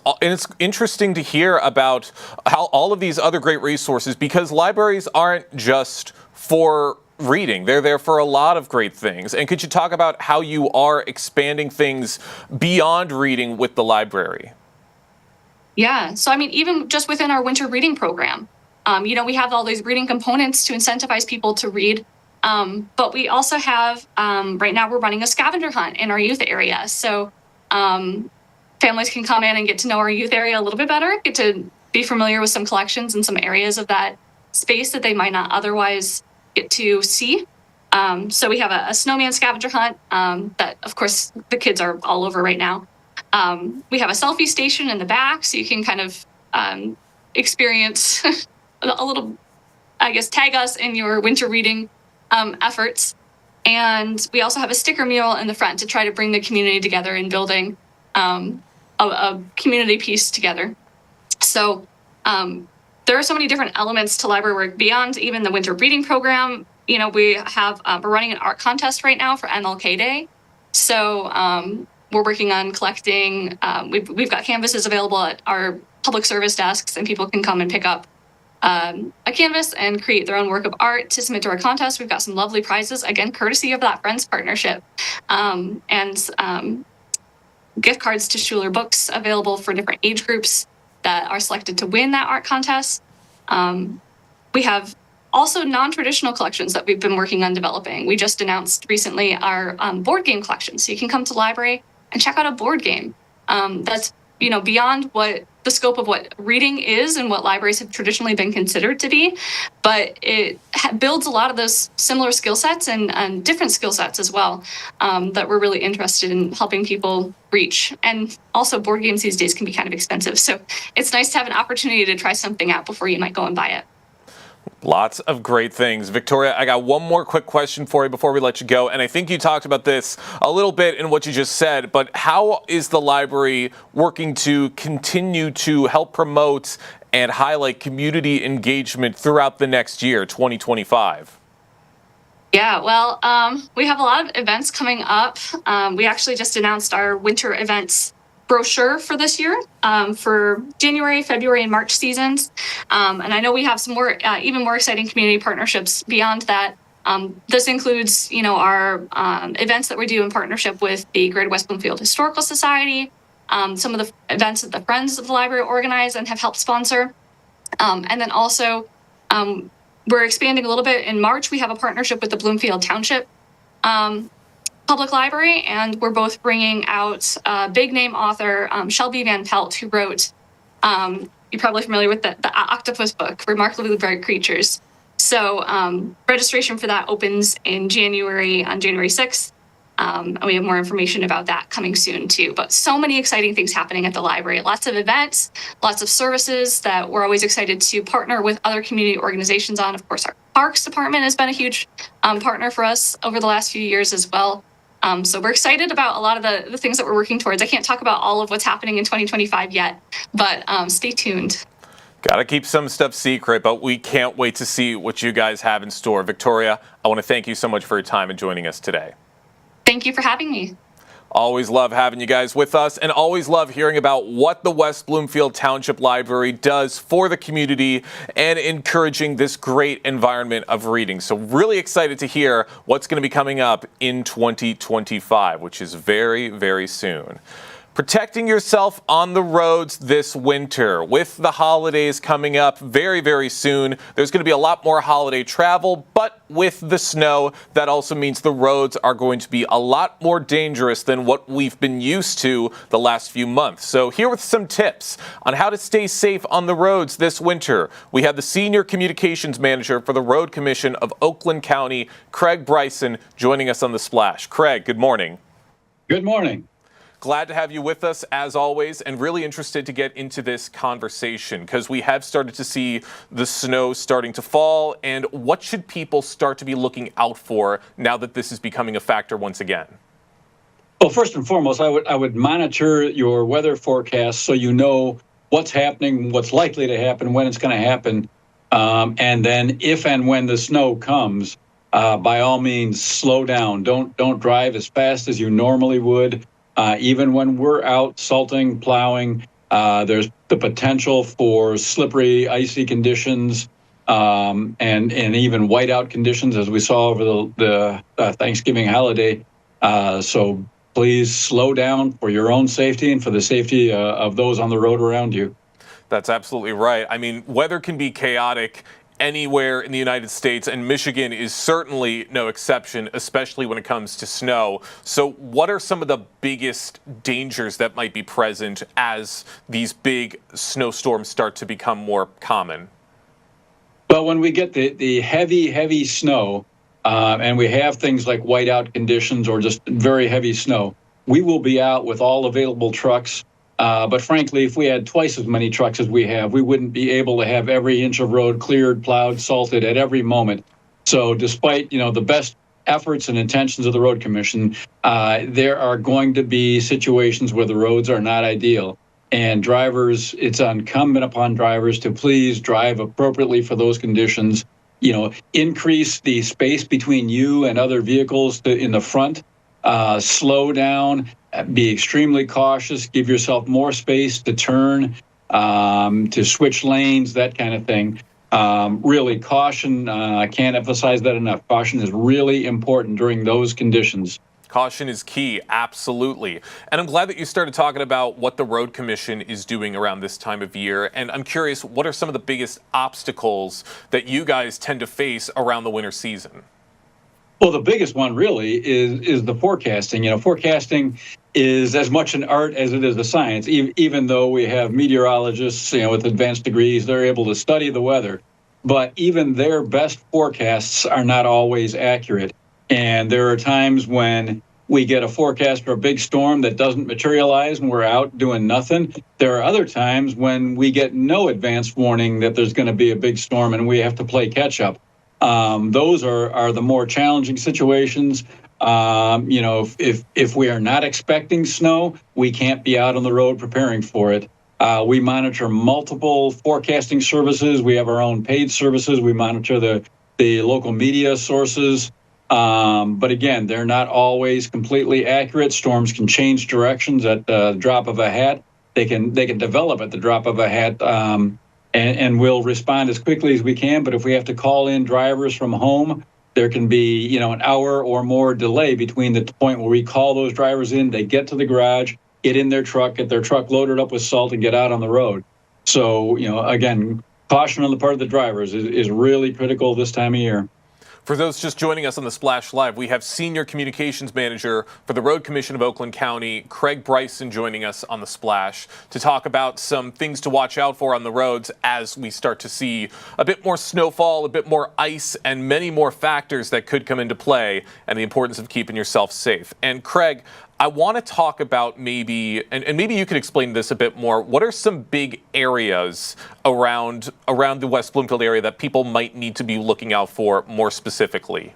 interesting to hear about how all of these other great resources, because libraries aren't just for reading. They're there for a lot of great things. And could you talk about how you are expanding things beyond reading with the library? Yeah. So, even just within our winter reading program, we have all these reading components to incentivize people to read. But we also have, right now we're running a scavenger hunt in our youth area. So families can come in and get to know our youth area a little bit better, get to be familiar with some collections and some areas of that space that they might not otherwise get to see. So we have a snowman scavenger hunt that, of course, the kids are all over right now. We have a selfie station in the back, so you can kind of experience a little, tag us in your winter reading efforts. And we also have a sticker mural in the front to try to bring the community together in building a community piece together. So there are so many different elements to library work beyond even the winter reading program. We have, we're running an art contest right now for MLK Day. So we're working on collecting, we've got canvases available at our public service desks, and people can come and pick up a canvas and create their own work of art to submit to our contest. We've got some lovely prizes, again, courtesy of that Friends partnership. And gift cards to Schuler Books available for different age groups that are selected to win that art contest. We have also non-traditional collections that we've been working on developing. We just announced recently our board game collection. So you can come to the library and check out a board game that's beyond what the scope of what reading is and what libraries have traditionally been considered to be, but it builds a lot of those similar skill sets and different skill sets as well that we're really interested in helping people reach. And also board games these days can be kind of expensive, so it's nice to have an opportunity to try something out before you might go and buy it. Lots of great things. Victoria, I got one more quick question for you before we let you go. And I think you talked about this a little bit in what you just said, but how is the library working to continue to help promote and highlight community engagement throughout the next year, 2025? Yeah, well, we have a lot of events coming up. We actually just announced our winter events brochure for this year for January, February, and March seasons. And I know we have some more, even more exciting community partnerships beyond that. This includes, our events that we do in partnership with the Greater West Bloomfield Historical Society, some of the events that the Friends of the Library organize and have helped sponsor. And then also, we're expanding a little bit. In March, we have a partnership with the Bloomfield Township Public Library, and we're both bringing out big name author Shelby Van Pelt, who wrote, you're probably familiar with the octopus book, Remarkably Bright Creatures. So registration for that opens in January, on January 6th. And we have more information about that coming soon too. But so many exciting things happening at the library. Lots of events, lots of services that we're always excited to partner with other community organizations on. Of course, our Parks Department has been a huge partner for us over the last few years as well. So we're excited about a lot of the things that we're working towards. I can't talk about all of what's happening in 2025 yet, but stay tuned. Got to keep some stuff secret, but we can't wait to see what you guys have in store. Victoria, I want to thank you so much for your time and joining us today. Thank you for having me. Always love having you guys with us, and always love hearing about what the West Bloomfield Township Library does for the community and encouraging this great environment of reading. So really excited to hear what's going to be coming up in 2025, which is very, very soon. Protecting yourself on the roads this winter. With the holidays coming up very, very soon, there's going to be a lot more holiday travel, but with the snow, that also means the roads are going to be a lot more dangerous than what we've been used to the last few months. So here with some tips on how to stay safe on the roads this winter. We have the Senior Communications Manager for the Road Commission of Oakland County, Craig Bryson, joining us on The Splash. Craig, good morning. Good morning. Glad to have you with us, as always, and really interested to get into this conversation because we have started to see the snow starting to fall. And what should people start to be looking out for now that this is becoming a factor once again? Well, first and foremost, I would monitor your weather forecast so you know what's happening, what's likely to happen, when it's going to happen. And then if and when the snow comes, by all means, slow down. Don't drive as fast as you normally would. Even when we're out salting, plowing, there's the potential for slippery, icy conditions and even whiteout conditions, as we saw over the Thanksgiving holiday. So please slow down for your own safety and for the safety of those on the road around you. That's absolutely right. I mean, weather can be chaotic anywhere in the United States, and Michigan is certainly no exception, especially when it comes to snow. So what are some of the biggest dangers that might be present as these big snowstorms start to become more common? Well, when we get the heavy snow, and we have things like whiteout conditions or just very heavy snow, we will be out with all available trucks. But frankly, if we had twice as many trucks as we have, we wouldn't be able to have every inch of road cleared, plowed, salted at every moment. So despite, the best efforts and intentions of the Road Commission, there are going to be situations where the roads are not ideal. And drivers, it's incumbent upon drivers to please drive appropriately for those conditions. Increase the space between you and other vehicles in the front. Slow down. Be extremely cautious, give yourself more space to turn, to switch lanes, that kind of thing. Really, caution, I can't emphasize that enough. Caution is really important during those conditions. Caution is key, absolutely. And I'm glad that you started talking about what the Road Commission is doing around this time of year. And I'm curious, what are some of the biggest obstacles that you guys tend to face around the winter season? Well, the biggest one really is the forecasting. Forecasting is as much an art as it is a science. Even though we have meteorologists, with advanced degrees, they're able to study the weather. But even their best forecasts are not always accurate. And there are times when we get a forecast for a big storm that doesn't materialize and we're out doing nothing. There are other times when we get no advance warning that there's going to be a big storm and we have to play catch up. Those are the more challenging situations. If we are not expecting snow, we can't be out on the road preparing for it. We monitor multiple forecasting services. We have our own paid services. We monitor the local media sources. But again, they're not always completely accurate. Storms can change directions at the drop of a hat. They can develop at the drop of a hat, and we'll respond as quickly as we can. But if we have to call in drivers from home, there can be an hour or more delay between the point where we call those drivers in, they get to the garage, get in their truck, get their truck loaded up with salt, and get out on the road. So again, caution on the part of the drivers is really critical this time of year. For those just joining us on the Splash Live, we have Senior Communications Manager for the Road Commission of Oakland County, Craig Bryson, joining us on the Splash to talk about some things to watch out for on the roads as we start to see a bit more snowfall, a bit more ice, and many more factors that could come into play, and the importance of keeping yourself safe. And Craig, I want to talk about maybe you could explain this a bit more. What are some big areas around the West Bloomfield area that people might need to be looking out for more specifically?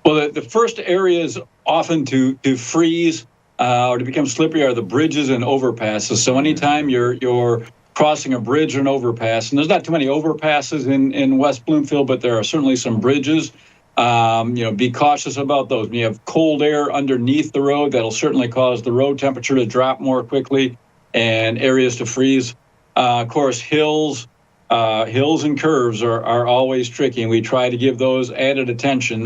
Well, the first areas often to freeze or to become slippery are the bridges and overpasses. So anytime you're crossing a bridge or an overpass, and there's not too many overpasses in West Bloomfield, but there are certainly some bridges. Be cautious about those. When you have cold air underneath the road, that'll certainly cause the road temperature to drop more quickly and areas to freeze. Of course, hills and curves are always tricky, and we try to give those added attention.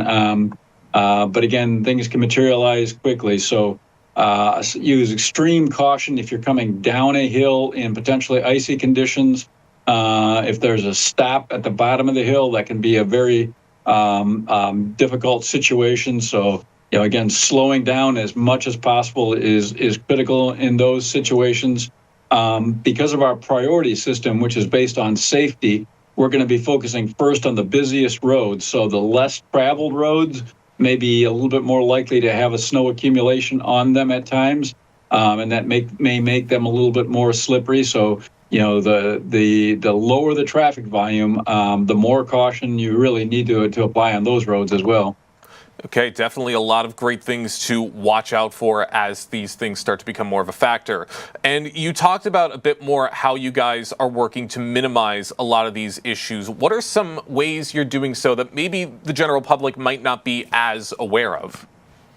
But again, things can materialize quickly. So use extreme caution if you're coming down a hill in potentially icy conditions. If there's a stop at the bottom of the hill, that can be a very difficult situation. So, again, slowing down as much as possible is critical in those situations. Because of our priority system, which is based on safety, we're going to be focusing first on the busiest roads. So the less traveled roads may be a little bit more likely to have a snow accumulation on them at times, and that may make them a little bit more slippery. So the lower the traffic volume, the more caution you really need to apply on those roads as well. Okay, definitely a lot of great things to watch out for as these things start to become more of a factor. And you talked about a bit more how you guys are working to minimize a lot of these issues. What are some ways you're doing so that maybe the general public might not be as aware of?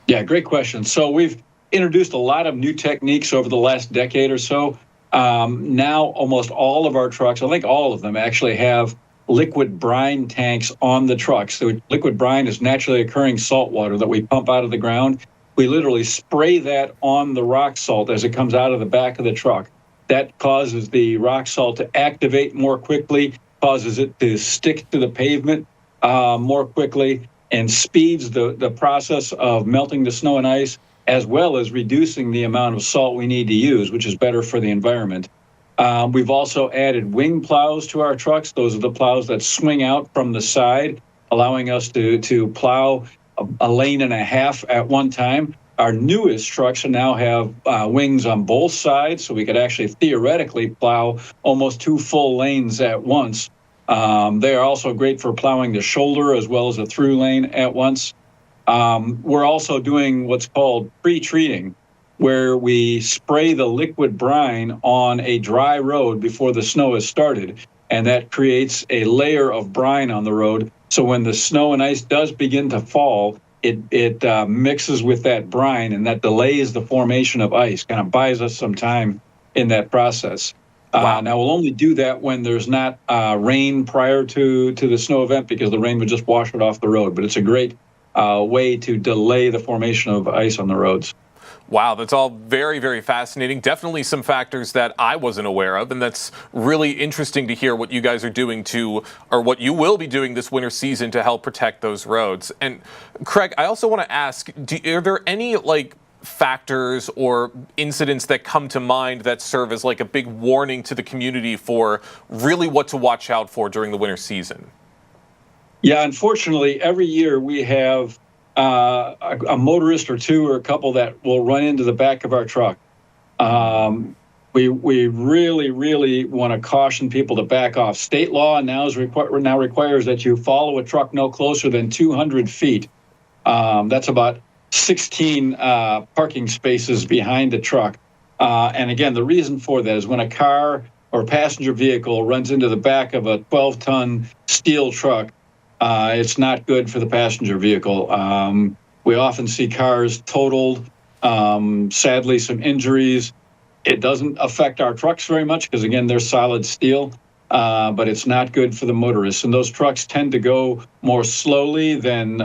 Yeah, great question. So we've introduced a lot of new techniques over the last decade or so. Now almost all of our trucks, I think all of them actually have liquid brine tanks on the trucks. So liquid brine is naturally occurring salt water that we pump out of the ground. We literally spray that on the rock salt as it comes out of the back of the truck. That causes the rock salt to activate more quickly, causes it to stick to the pavement more quickly, and speeds the process of melting the snow and ice, as well as reducing the amount of salt we need to use, which is better for the environment. We've also added wing plows to our trucks. Those are the plows that swing out from the side, allowing us to plow a lane and a half at one time. Our newest trucks now have wings on both sides, so we could actually theoretically plow almost 2 full lanes at once. They are also great for plowing the shoulder as well as a through lane at once. We're also doing what's called pre-treating, where we spray the liquid brine on a dry road before the snow has started, and that creates a layer of brine on the road. So when the snow and ice does begin to fall, it mixes with that brine, and that delays the formation of ice, kind of buys us some time in that process. Wow. Now, we'll only do that when there's not rain prior to the snow event, because the rain would just wash it off the road. But it's a great way to delay the formation of ice on the roads. Wow, that's all very, very fascinating. Definitely some factors that I wasn't aware of, and that's really interesting to hear what you guys are doing or what you will be doing this winter season to help protect those roads. And Craig, I also want to ask, are there any factors or incidents that come to mind that serve as a big warning to the community for really what to watch out for during the winter season? Yeah, unfortunately, every year we have a motorist or two or a couple that will run into the back of our truck. We really, really want to caution people to back off. State law now requires that you follow a truck no closer than 200 feet. That's about 16 parking spaces behind the truck. And again, the reason for that is when a car or passenger vehicle runs into the back of a 12-ton steel truck, it's not good for the passenger vehicle. We often see cars totaled, sadly some injuries. It doesn't affect our trucks very much because, again, they're solid steel, but it's not good for the motorists. And those trucks tend to go more slowly than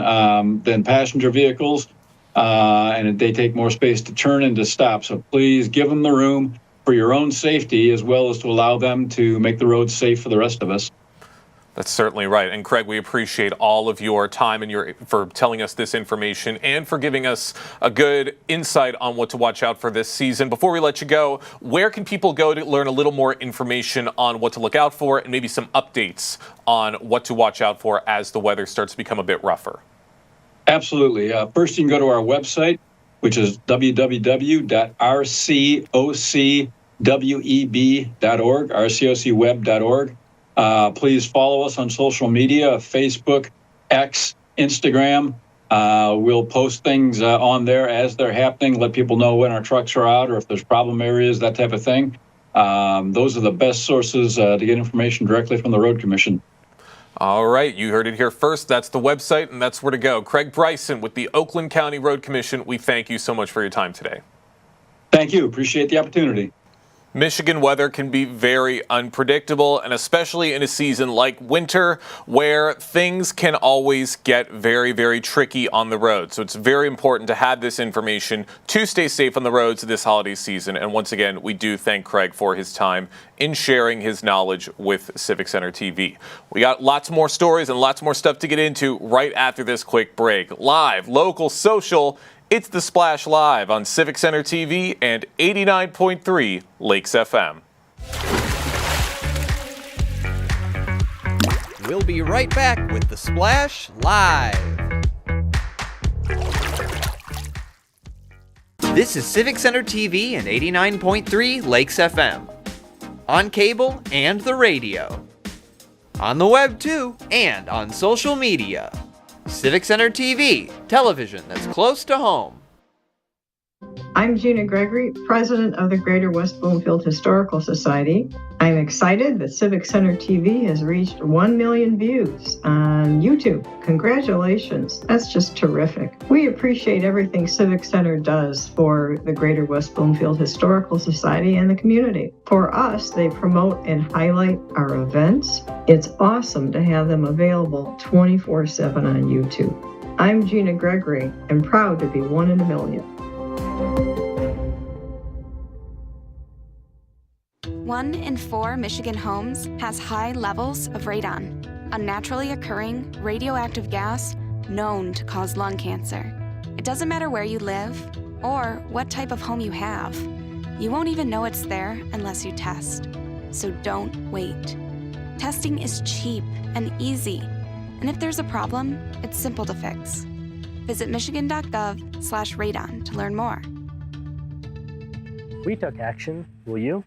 passenger vehicles, and they take more space to turn and to stop. So please give them the room for your own safety as well as to allow them to make the roads safe for the rest of us. That's certainly right. And Craig, we appreciate all of your time and for telling us this information and for giving us a good insight on what to watch out for this season. Before we let you go, where can people go to learn a little more information on what to look out for and maybe some updates on what to watch out for as the weather starts to become a bit rougher? Absolutely. First, you can go to our website, which is www.rcocweb.org, rcocweb.org. Please follow us on social media, Facebook, X, Instagram. We'll post things on there as they're happening, let people know when our trucks are out or if there's problem areas, that type of thing. Those are the best sources to get information directly from the Road Commission. All right, you heard it here first. That's the website, and that's where to go. Craig Bryson with the Oakland County Road Commission, we thank you so much for your time today. Thank you. Appreciate the opportunity. Michigan weather can be very unpredictable, and especially in a season like winter where things can always get very, very tricky on the road. So it's very important to have this information to stay safe on the roads this holiday season. And once again, we do thank Craig for his time in sharing his knowledge with Civic Center TV. We got lots more stories and lots more stuff to get into right after this quick break. Live, local, social. It's The Splash Live on Civic Center TV and 89.3 Lakes FM. We'll be right back with The Splash Live. This is Civic Center TV and 89.3 Lakes FM. On cable and the radio. On the web too, and on social media. Civic Center TV, television that's close to home. I'm Gina Gregory, president of the Greater West Bloomfield Historical Society. I'm excited that Civic Center TV has reached 1 million views on YouTube. Congratulations. That's just terrific. We appreciate everything Civic Center does for the Greater West Bloomfield Historical Society and the community. For us, they promote and highlight our events. It's awesome to have them available 24/7 on YouTube. I'm Gina Gregory and proud to be one in a million. 1 in 4 Michigan homes has high levels of radon, a naturally occurring radioactive gas known to cause lung cancer. It doesn't matter where you live or what type of home you have. You won't even know it's there unless you test. So don't wait. Testing is cheap and easy, and if there's a problem, it's simple to fix. Visit michigan.gov/radon to learn more. We took action. Will you?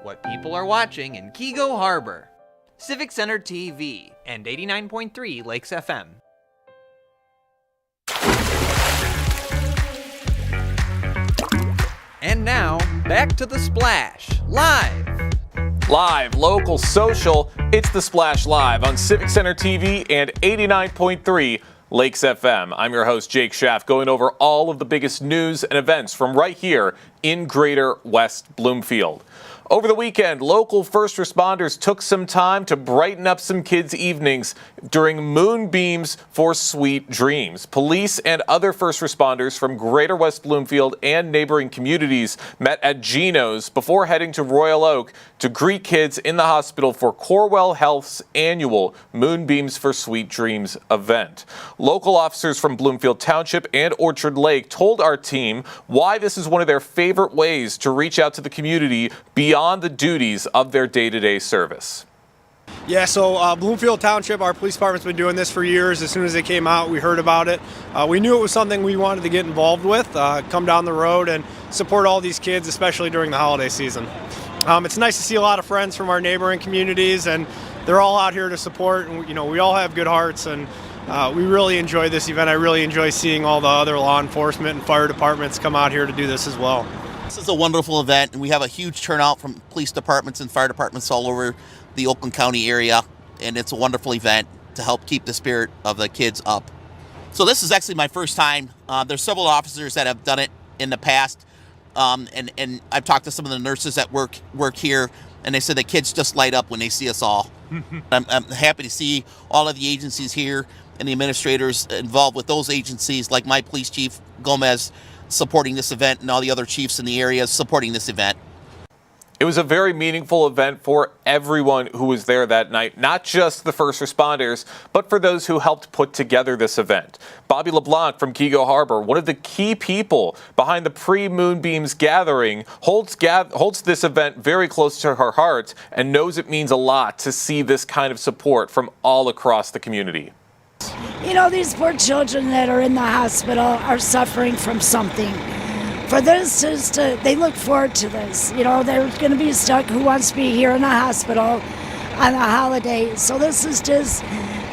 What people are watching in Kego Harbor. Civic Center TV and 89.3 Lakes FM. And now, back to The Splash, live. Live, local, social, it's The Splash Live on Civic Center TV and 89.3 Lakes FM. I'm your host, Jake Schaff, going over all of the biggest news and events from right here in Greater West Bloomfield. Over the weekend, local first responders took some time to brighten up some kids' evenings during moonbeams for sweet dreams. Police and other first responders from Greater West Bloomfield and neighboring communities met at Gino's before heading to Royal Oak to greet kids in the hospital for Corewell Health's annual Moonbeams for Sweet Dreams event. Local officers from Bloomfield Township and Orchard Lake told our team why this is one of their favorite ways to reach out to the community beyond the duties of their day-to-day service. Yeah, so Bloomfield Township, our police department's been doing this for years. As soon as it came out, we heard about it. We knew it was something we wanted to get involved with, come down the road and support all these kids, especially during the holiday season. It's nice to see a lot of friends from our neighboring communities, and they're all out here to support. And, we all have good hearts, and we really enjoy this event. I really enjoy seeing all the other law enforcement and fire departments come out here to do this as well. This is a wonderful event, and we have a huge turnout from police departments and fire departments all over the Oakland County area, and it's a wonderful event to help keep the spirit of the kids up. So this is actually my first time. There's several officers that have done it in the past, and I've talked to some of the nurses that work here, and they said the kids just light up when they see us all. I'm happy to see all of the agencies here and the administrators involved with those agencies, like my police chief, Gomez, supporting this event, and all the other chiefs in the area supporting this event. It was a very meaningful event for everyone who was there that night, not just the first responders, but for those who helped put together this event. Bobby LeBlanc from Kego Harbor, one of the key people behind the pre-Moonbeams gathering, holds this event very close to her heart and knows it means a lot to see this kind of support from all across the community. These poor children that are in the hospital are suffering from something. For this they look forward to this. They're going to be stuck. Who wants to be here in the hospital on the holidays? So this is just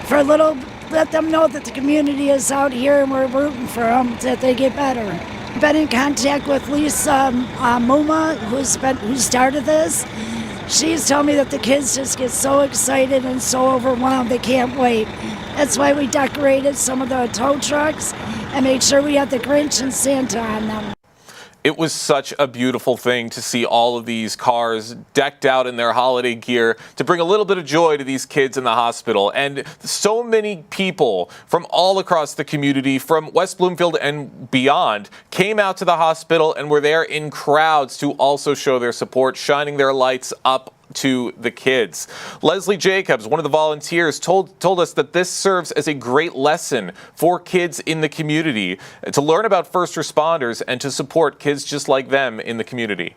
for let them know that the community is out here and we're rooting for them, that they get better. Been in contact with Lisa Muma, who started this. She's told me that the kids just get so excited and so overwhelmed they can't wait. That's why we decorated some of the tow trucks and made sure we had the Grinch and Santa on them. It was such a beautiful thing to see all of these cars decked out in their holiday gear to bring a little bit of joy to these kids in the hospital. And so many people from all across the community, from West Bloomfield and beyond, came out to the hospital and were there in crowds to also show their support, shining their lights up to the kids. Leslie Jacobs, one of the volunteers, told us that this serves as a great lesson for kids in the community to learn about first responders and to support kids just like them in the community.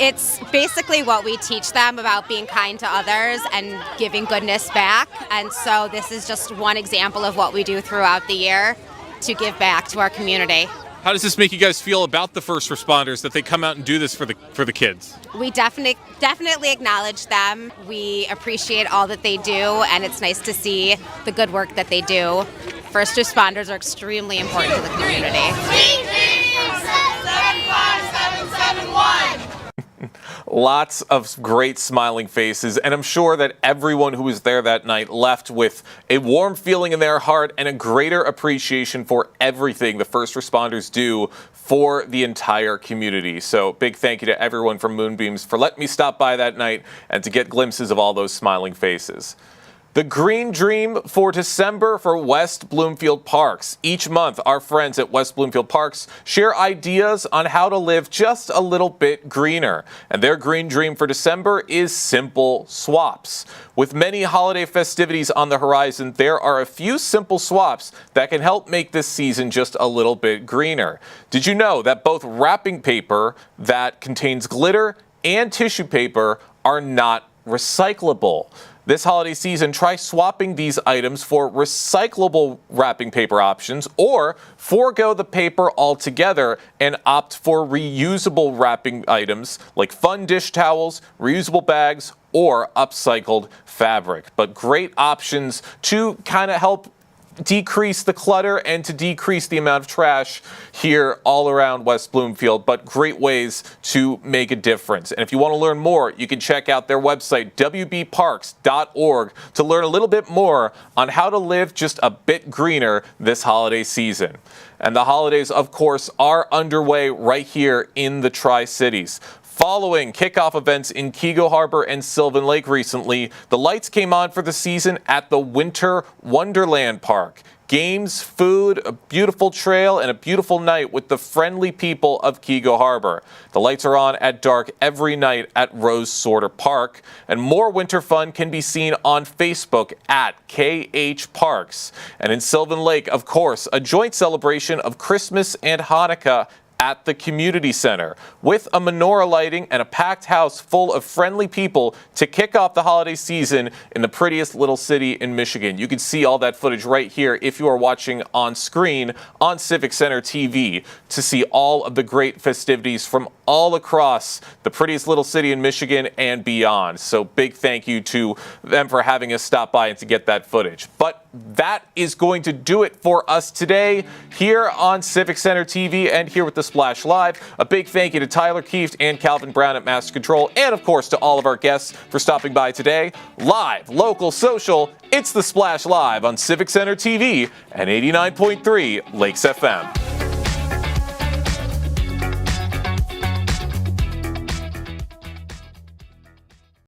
It's basically what we teach them about being kind to others and giving goodness back. And so this is just one example of what we do throughout the year to give back to our community. How does this make you guys feel about the first responders, that they come out and do this for the kids? We definitely acknowledge them. We appreciate all that they do, and it's nice to see the good work that they do. First responders are extremely important to the community. 75771. Lots of great smiling faces, and I'm sure that everyone who was there that night left with a warm feeling in their heart and a greater appreciation for everything the first responders do for the entire community. So big thank you to everyone from Moonbeams for letting me stop by that night and to get glimpses of all those smiling faces. The Green Dream for December for West Bloomfield Parks. Each month, our friends at West Bloomfield Parks share ideas on how to live just a little bit greener. And their Green Dream for December is simple swaps. With many holiday festivities on the horizon, there are a few simple swaps that can help make this season just a little bit greener. Did you know that both wrapping paper that contains glitter and tissue paper are not recyclable? This holiday season, try swapping these items for recyclable wrapping paper options, or forego the paper altogether and opt for reusable wrapping items like fun dish towels, reusable bags, or upcycled fabric. But great options to kind of help decrease the clutter and to decrease the amount of trash here all around West Bloomfield, but great ways to make a difference. And if you want to learn more, you can check out their website, wbparks.org, to learn a little bit more on how to live just a bit greener this holiday season. And the holidays, of course, are underway right here in the Tri-Cities. Following kickoff events in Keego Harbor and Sylvan Lake recently, the lights came on for the season at the Winter Wonderland Park. Games, food, a beautiful trail, and a beautiful night with the friendly people of Keego Harbor. The lights are on at dark every night at Rose Sorter Park, and more winter fun can be seen on Facebook at KH Parks. And in Sylvan Lake, of course, a joint celebration of Christmas and Hanukkah at the community center, with a menorah lighting and a packed house full of friendly people to kick off the holiday season in the prettiest little city in Michigan. You can see all that footage right here if you are watching on screen on Civic Center TV to see all of the great festivities from all across the prettiest little city in Michigan and beyond. So big thank you to them for having us stop by and to get that footage. But that is going to do it for us today here on Civic Center TV and here with the Splash Live. A big thank you to Tyler Kieft and Calvin Brown at Master Control, and of course to all of our guests for stopping by today. Live, local, social, it's the Splash Live on Civic Center TV and 89.3 Lakes FM.